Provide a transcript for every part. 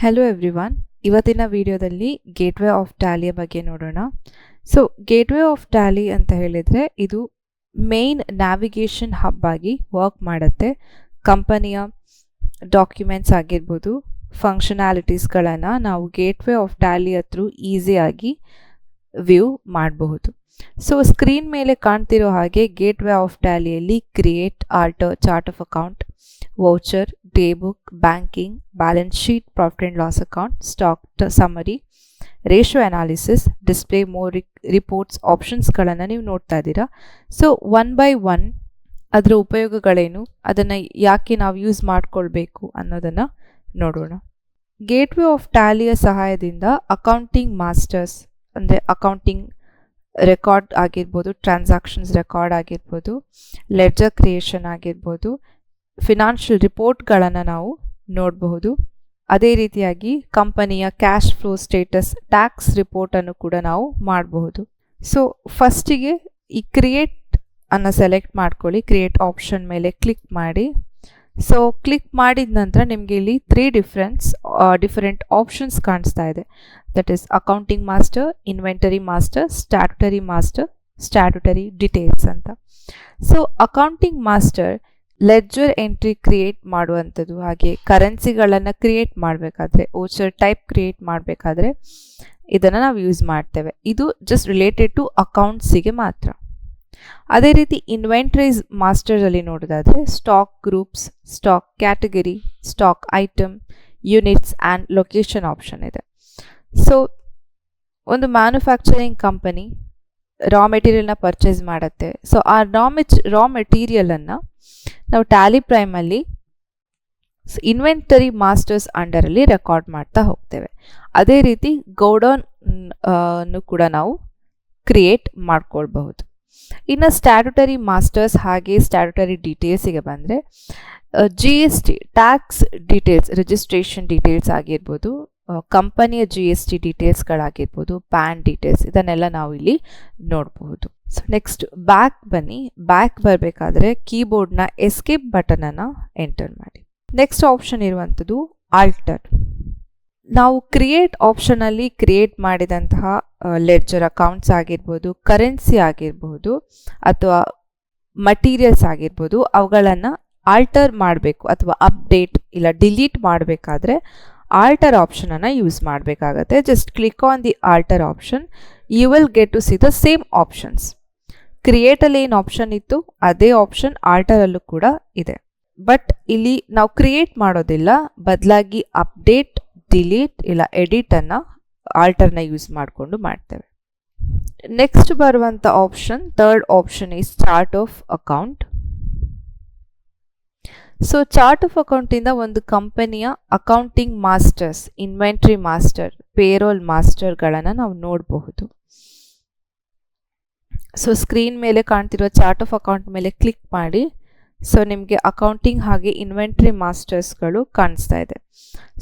Hello everyone. ಇವತ್ತಿನ ವಿಡಿಯೋದಲ್ಲಿ gateway of ಟ್ಯಾಲಿಯ ಬಗ್ಗೆ ನೋಡೋಣ. ಸೊ ಗೇಟ್ವೇ ಆಫ್ ಟ್ಯಾಲಿ ಅಂತ ಹೇಳಿದರೆ ಇದು ಮೇನ್ ನ್ಯಾವಿಗೇಷನ್ ಹಬ್ ಆಗಿ ವರ್ಕ್ ಮಾಡುತ್ತೆ. ಕಂಪನಿಯ ಡಾಕ್ಯುಮೆಂಟ್ಸ್ ಆಗಿರ್ಬೋದು, ಫಂಕ್ಷನಾಲಿಟೀಸ್ಗಳನ್ನು ನಾವು ಗೇಟ್ವೇ ಆಫ್ ಟ್ಯಾಲಿ ಹತ್ರ ಈಸಿಯಾಗಿ ವ್ಯೂ ಮಾಡಬಹುದು. ಸೊ ಸ್ಕ್ರೀನ್ ಮೇಲೆ ಕಾಣ್ತಿರೋ ಹಾಗೆ ಗೇಟ್ವೇ ಆಫ್ ಟ್ಯಾಲಿಯಲ್ಲಿ create, alter, chart of account, voucher, day book, banking, balance sheet, profit and loss account, stock summary, ratio analysis, display more reports ಆಪ್ಷನ್ಸ್ಗಳನ್ನು ನೀವು ನೋಡ್ತಾ ಇದ್ದೀರಾ. ಸೊ ಒನ್ ಬೈ ಒನ್ ಅದರ ಉಪಯೋಗಗಳೇನು, ಅದನ್ನು ಯಾಕೆ ನಾವು ಯೂಸ್ ಮಾಡ್ಕೊಳ್ಬೇಕು ಅನ್ನೋದನ್ನು ನೋಡೋಣ. ಗೇಟ್ವೇ ಆಫ್ ಟ್ಯಾಲಿಯ ಸಹಾಯದಿಂದ ಅಕೌಂಟಿಂಗ್ ಮಾಸ್ಟರ್ಸ್ ಅಂದರೆ ಅಕೌಂಟಿಂಗ್ ರೆಕಾರ್ಡ್ ಆಗಿರ್ಬೋದು, ಟ್ರಾನ್ಸಾಕ್ಷನ್ಸ್ ರೆಕಾರ್ಡ್ ಆಗಿರ್ಬೋದು, ಲೆಡ್ಜರ್ ಕ್ರಿಯೇಷನ್ ಆಗಿರ್ಬೋದು, ಫಿನಾನ್ಷಿಯಲ್ ರಿಪೋರ್ಟ್ಗಳನ್ನು ನಾವು ನೋಡಬಹುದು. ಅದೇ ರೀತಿಯಾಗಿ ಕಂಪನಿಯ ಕ್ಯಾಶ್ ಫ್ಲೋ ಸ್ಟೇಟಸ್, ಟ್ಯಾಕ್ಸ್ ರಿಪೋರ್ಟನ್ನು ಕೂಡ ನಾವು ಮಾಡಬಹುದು. ಸೊ ಫಸ್ಟಿಗೆ ಈ ಕ್ರಿಯೇಟ್ ಅನ್ನು ಸೆಲೆಕ್ಟ್ ಮಾಡ್ಕೊಳ್ಳಿ. ಕ್ರಿಯೇಟ್ ಆಪ್ಷನ್ ಮೇಲೆ ಕ್ಲಿಕ್ ಮಾಡಿ. ಸೊ ಕ್ಲಿಕ್ ಮಾಡಿದ ನಂತರ ನಿಮಗೆ ಇಲ್ಲಿ ಡಿಫರೆಂಟ್ ಆಪ್ಷನ್ಸ್ ಕಾಣಿಸ್ತಾ ಇದೆ. That is accounting master, inventory master, statutory master, statutory details ಅಂತ. So accounting master ledger entry create ಮಾಡುವಂಥದ್ದು, ಹಾಗೆ ಕರೆನ್ಸಿಗಳನ್ನು ಕ್ರಿಯೇಟ್ ಮಾಡಬೇಕಾದ್ರೆ, ಓಚರ್ ಟೈಪ್ ಕ್ರಿಯೇಟ್ ಮಾಡಬೇಕಾದ್ರೆ ಇದನ್ನು ನಾವು ಯೂಸ್ ಮಾಡ್ತೇವೆ. ಇದು ಜಸ್ಟ್ ರಿಲೇಟೆಡ್ ಟು ಅಕೌಂಟ್ಸಿಗೆ ಮಾತ್ರ. ಅದೇ ರೀತಿ ಇನ್ವೆಂಟ್ರೀಸ್ ಮಾಸ್ಟರ್ಸಲ್ಲಿ ನೋಡೋದಾದರೆ stock groups, stock category, stock item, units and location option ಇದೆ. ಸೊ ಒಂದು ಮ್ಯಾನುಫ್ಯಾಕ್ಚರಿಂಗ್ ಕಂಪನಿ ರಾ ಮೆಟೀರಿಯಲ್ನ ಪರ್ಚೇಸ್ ಮಾಡುತ್ತೆ. ಸೊ ಆ ರಾ ಮೆಟೀರಿಯಲನ್ನು ನಾವು ಟ್ಯಾಲಿ ಪ್ರೈಮಲ್ಲಿ ಇನ್ವೆಂಟರಿ ಮಾಸ್ಟರ್ಸ್ ಅಂಡರಲ್ಲಿ ರೆಕಾರ್ಡ್ ಮಾಡ್ತಾ ಹೋಗ್ತೇವೆ. ಅದೇ ರೀತಿ ಗೋಡೌನ್ ಕೂಡ ನಾವು ಕ್ರಿಯೇಟ್ ಮಾಡ್ಕೊಳ್ಬಹುದು. ಇನ್ನು ಸ್ಟ್ಯಾಟ್ಯುಟರಿ ಮಾಸ್ಟರ್ಸ್ ಹಾಗೆ ಸ್ಟ್ಯಾಟ್ಯುಟರಿ ಡೀಟೇಲ್ಸಿಗೆ ಬಂದರೆ GST tax details, registration details ಆಗಿರ್ಬೋದು, ಕಂಪನಿಯ GST ಡೀಟೇಲ್ಸ್ಗಳಾಗಿರ್ಬೋದು, ಪ್ಯಾನ್ ಡೀಟೇಲ್ಸ್, ಇದನ್ನೆಲ್ಲ ನಾವು ಇಲ್ಲಿ ನೋಡಬಹುದು. ಸೊ ನೆಕ್ಸ್ಟ್ ಬ್ಯಾಕ್ ಬನ್ನಿ. ಬ್ಯಾಕ್ ಬರಬೇಕಾದ್ರೆ ಕೀಬೋರ್ಡ್ನ ಎಸ್ಕೇಪ್ ಬಟನನ್ನು ಎಂಟರ್ ಮಾಡಿ. ನೆಕ್ಸ್ಟ್ ಆಪ್ಷನ್ ಇರುವಂಥದ್ದು ಆಲ್ಟರ್. ನಾವು ಕ್ರಿಯೇಟ್ ಆಪ್ಷನಲ್ಲಿ ಕ್ರಿಯೇಟ್ ಮಾಡಿದಂತಹ ಲೆಡ್ಜರ್ ಅಕೌಂಟ್ಸ್ ಆಗಿರ್ಬೋದು, ಕರೆನ್ಸಿ ಆಗಿರ್ಬೋದು, ಅಥವಾ ಮಟೀರಿಯಲ್ಸ್ ಆಗಿರ್ಬೋದು, ಅವುಗಳನ್ನು ಆಲ್ಟರ್ ಮಾಡಬೇಕು ಅಥವಾ ಅಪ್ಡೇಟ್ ಇಲ್ಲ ಡಿಲೀಟ್ ಮಾಡಬೇಕಾದ್ರೆ ಆಲ್ಟರ್ ಆಪ್ಷನನ್ನು ಯೂಸ್ ಮಾಡಬೇಕಾಗತ್ತೆ. Just click on the alter option. You will get to see the same options. ಕ್ರಿಯೇಟಲ್ಲಿ ಏನು ಆಪ್ಷನ್ ಇತ್ತು ಅದೇ ಆಪ್ಷನ್ ಆಲ್ಟರಲ್ಲೂ ಕೂಡ ಇದೆ. ಬಟ್ ಇಲ್ಲಿ ನಾವು ಕ್ರಿಯೇಟ್ ಮಾಡೋದಿಲ್ಲ, ಬದಲಾಗಿ ಅಪ್ಡೇಟ್, ಡಿಲೀಟ್ ಇಲ್ಲ ಎಡಿಟನ್ನು ಆಲ್ಟರ್ನ ಯೂಸ್ ಮಾಡಿಕೊಂಡು ಮಾಡ್ತೇವೆ. ನೆಕ್ಸ್ಟ್ ಬರುವಂಥ option, third option is chart of account. So chart of ಅಕೌಂಟಿಂದ ಒಂದು ಕಂಪನಿಯ accounting masters, inventory master, payroll ಮಾಸ್ಟರ್ಗಳನ್ನು ನಾವು ನೋಡಬಹುದು. ಸೊ ಸ್ಕ್ರೀನ್ ಮೇಲೆ ಕಾಣ್ತಿರೋ ಚಾರ್ಟ್ ಆಫ್ ಅಕೌಂಟ್ ಮೇಲೆ ಕ್ಲಿಕ್ ಮಾಡಿ. ಸೊ ನಿಮಗೆ ಅಕೌಂಟಿಂಗ್ ಹಾಗೆ ಇನ್ವೆಂಟ್ರಿ ಮಾಸ್ಟರ್ಸ್ಗಳು ಕಾಣಿಸ್ತಾ ಇದೆ.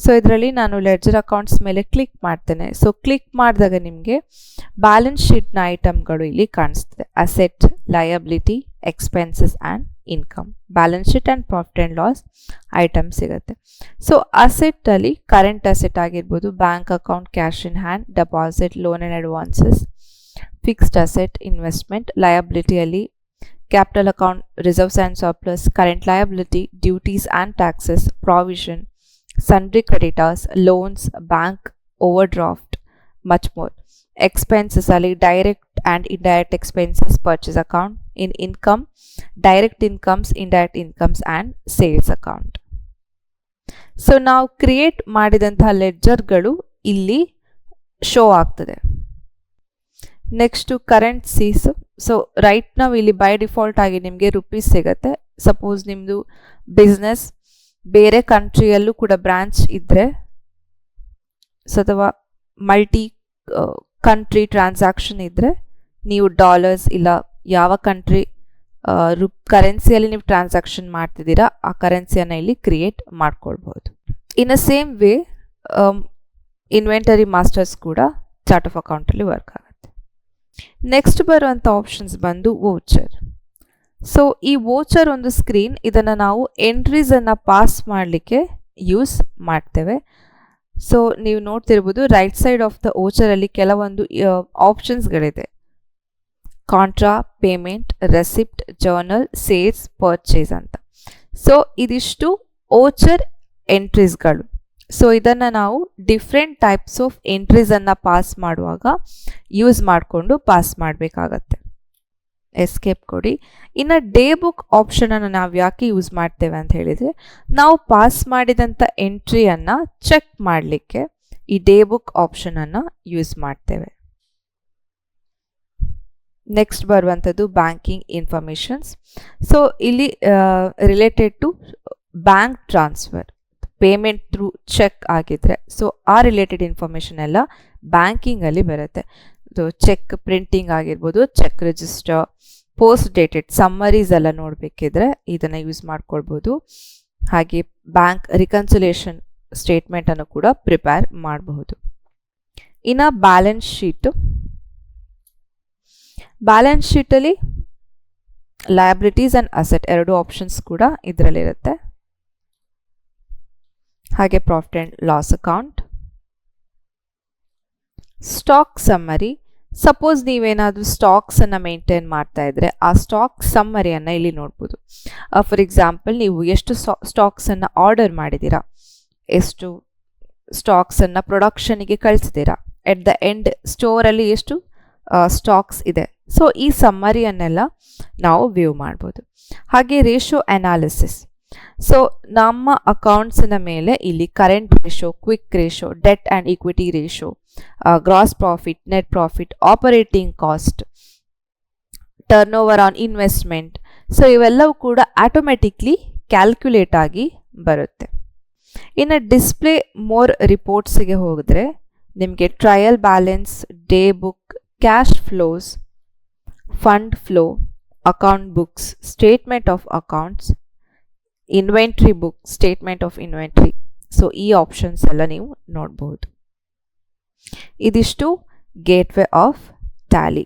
ಸೊ ಇದರಲ್ಲಿ ನಾನು ಲೆಡ್ಜರ್ ಅಕೌಂಟ್ಸ್ ಮೇಲೆ ಕ್ಲಿಕ್ ಮಾಡ್ತೇನೆ. ಸೊ ಕ್ಲಿಕ್ ಮಾಡಿದಾಗ ನಿಮಗೆ ಬ್ಯಾಲೆನ್ಸ್ ಶೀಟ್ನ ಐಟಮ್ಗಳು ಇಲ್ಲಿ ಕಾಣಿಸ್ತದೆ. Asset, liability, expenses and income, balance sheet and profit and loss item ಸಿಗುತ್ತೆ. ಸೊ ಅಸೆಟ್ಟಲ್ಲಿ ಕರೆಂಟ್ ಅಸೆಟ್ ಆಗಿರ್ಬೋದು, bank account, cash in hand, deposit, loan and advances, fixed asset, investment. ಲಯಬಿಲಿಟಿಯಲ್ಲಿ capital account, reserves and surplus, current liability, duties and taxes, provision, sundry creditors, loans, bank overdraft, much more. Expenses ali direct and indirect expenses, purchase account. In income, direct incomes, indirect incomes and sales account. So ನಾವು create ಮಾಡಿದಂತಹ ಲೆಡ್ಜರ್ಗಳು ಇಲ್ಲಿ show ಆಗ್ತದೆ. Next currencies. So right ನಾವು ಇಲ್ಲಿ by default ಆಗಿ ನಿಮಗೆ rupees ಸಿಗುತ್ತೆ. Suppose ನಿಮ್ಮದು ಬಿಸ್ನೆಸ್ ಬೇರೆ ಕಂಟ್ರಿಯಲ್ಲೂ ಕೂಡ ಬ್ರಾಂಚ್ ಇದ್ದರೆ, ಅಥವಾ ಮಲ್ಟಿ ಕಂಟ್ರಿ ಟ್ರಾನ್ಸಾಕ್ಷನ್ ಇದ್ದರೆ ನೀವು ಡಾಲರ್ಸ್ ಇಲ್ಲ ಯಾವ ಕಂಟ್ರಿ ಕರೆನ್ಸಿಯಲ್ಲಿ ನೀವು ಟ್ರಾನ್ಸಾಕ್ಷನ್ ಮಾಡ್ತಿದ್ದೀರಾ ಆ ಕರೆನ್ಸಿಯನ್ನು ಇಲ್ಲಿ ಕ್ರಿಯೇಟ್ ಮಾಡ್ಕೊಳ್ಬೋದು. In a same way inventory masters ಕೂಡ ಚಾರ್ಟ್ ಆಫ್ ಅಕೌಂಟಲ್ಲಿ ವರ್ಕ್ ಆಗುತ್ತೆ. ನೆಕ್ಸ್ಟ್ ಬರುವಂಥ ಆಪ್ಷನ್ಸ್ ಬಂದು ವೋಚರ್. ಸೊ ಈ ವೋಚರ್ ಒಂದು ಸ್ಕ್ರೀನ್, ಇದನ್ನು ನಾವು ಎಂಟ್ರೀಸನ್ನು ಪಾಸ್ ಮಾಡಲಿಕ್ಕೆ ಯೂಸ್ ಮಾಡ್ತೇವೆ. ಸೊ ನೀವು ನೋಡ್ತಿರ್ಬೋದು ರೈಟ್ ಸೈಡ್ ಆಫ್ ದ ಓಚರಲ್ಲಿ ಕೆಲವೊಂದು ಆಪ್ಷನ್ಸ್ಗಳಿದೆ. Contra, payment, receipt, journal, sales, purchase ಅಂತ. ಸೊ ಇದಿಷ್ಟು ಓಚರ್ ಎಂಟ್ರೀಸ್ಗಳು. ಸೊ ಇದನ್ನು ನಾವು ಡಿಫ್ರೆಂಟ್ ಟೈಪ್ಸ್ ಆಫ್ ಎಂಟ್ರೀಸನ್ನು ಪಾಸ್ ಮಾಡುವಾಗ ಯೂಸ್ ಮಾಡಿಕೊಂಡು ಪಾಸ್ ಮಾಡಬೇಕಾಗತ್ತೆ. ಎಸ್ಕೇಪ್ ಕೊಡಿ. ಇನ್ನು ಡೇ ಬುಕ್ ಆಪ್ಷನನ್ನು ನಾವು ಯಾಕೆ ಯೂಸ್ ಮಾಡ್ತೇವೆ ಅಂತ ಹೇಳಿದರೆ, ನಾವು ಪಾಸ್ ಮಾಡಿದಂಥ ಎಂಟ್ರಿಯನ್ನು ಚೆಕ್ ಮಾಡಲಿಕ್ಕೆ ಈ ಡೇ ಬುಕ್ ಆಪ್ಷನನ್ನು ಯೂಸ್ ಮಾಡ್ತೇವೆ. ನೆಕ್ಸ್ಟ್ ಬರುವಂಥದ್ದು ಬ್ಯಾಂಕಿಂಗ್ ಇನ್ಫಾರ್ಮೇಷನ್ಸ್. ಸೊ ಇಲ್ಲಿ related to bank transfer, payment through cheque ಆಗಿದ್ರೆ ಸೊ ಆ ರಿಲೇಟೆಡ್ ಇನ್ಫಾರ್ಮೇಷನ್ ಎಲ್ಲ ಬ್ಯಾಂಕಿಂಗಲ್ಲಿ ಬರುತ್ತೆ. ಚೆಕ್ ಪ್ರಿಂಟಿಂಗ್ ಆಗಿರ್ಬೋದು, cheque register, post dated summaries ಎಲ್ಲ ನೋಡಬೇಕಿದ್ರೆ ಇದನ್ನು ಯೂಸ್ ಮಾಡ್ಕೊಳ್ಬೋದು. ಹಾಗೆ ಬ್ಯಾಂಕ್ ರಿಕನ್ಸಿಲೇಷನ್ ಸ್ಟೇಟ್ಮೆಂಟನ್ನು ಕೂಡ ಪ್ರಿಪೇರ್ ಮಾಡಬಹುದು. ಇನ್ನು ಬ್ಯಾಲೆನ್ಸ್ ಶೀಟಲ್ಲಿ ಲಯಬಿಲಿಟೀಸ್ ಆ್ಯಂಡ್ ಅಸೆಟ್ ಎರಡು ಆಪ್ಷನ್ಸ್ ಕೂಡ ಇದರಲ್ಲಿರುತ್ತೆ. ಹಾಗೆ profit and loss account, stock summary. Suppose ನೀವೇನಾದರೂ ಸ್ಟಾಕ್ಸನ್ನು ಮೇಂಟೈನ್ ಮಾಡ್ತಾ ಇದ್ರೆ ಆ ಸ್ಟಾಕ್ ಸಮ್ಮರಿಯನ್ನು ಇಲ್ಲಿ ನೋಡ್ಬೋದು. ಫಾರ್ ಎಕ್ಸಾಂಪಲ್, ನೀವು ಎಷ್ಟು ಸ್ಟಾಕ್ಸನ್ನು ಆರ್ಡರ್ ಮಾಡಿದ್ದೀರಾ, ಎಷ್ಟು ಸ್ಟಾಕ್ಸನ್ನು ಪ್ರೊಡಕ್ಷನಿಗೆ ಕಳಿಸಿದ್ದೀರಾ, ಎಟ್ ದ ಎಂಡ್ ಸ್ಟೋರಲ್ಲಿ ಎಷ್ಟು ಸ್ಟಾಕ್ಸ್ ಇದೆ. ಸೊ ಈ ಸಮ್ಮರಿಯನ್ನೆಲ್ಲ ನಾವು ವ್ಯೂ ಮಾಡ್ಬೋದು. ಹಾಗೆ ರೇಷೋ ಅನಾಲಿಸಿಸ್. ಸೊ ನಮ್ಮ ಅಕೌಂಟ್ಸಿನ ಮೇಲೆ ಇಲ್ಲಿ current ratio, quick ratio, debt and equity ratio, gross profit, net profit, operating cost, turnover on investment. So ಇವೆಲ್ಲವೂ ಕೂಡ ಆಟೋಮೆಟಿಕ್ಲಿ ಕ್ಯಾಲ್ಕುಲೇಟ್ ಆಗಿ ಬರುತ್ತೆ. ಇನ್ನು ಡಿಸ್ಪ್ಲೇ ಮೋರ್ ರಿಪೋರ್ಟ್ಸ್ಗೆ ಹೋಗಿದ್ರೆ ನಿಮಗೆ trial balance, day book, cash flows, fund flow, account books, statement of accounts, inventory book, statement of inventory. So ಈ options ಎಲ್ಲ ನೀವು ನೋಡಬಹುದು. ಇದಿಷ್ಟು ಗೇಟ್ವೇ ಆಫ್ ಟ್ಯಾಲಿ.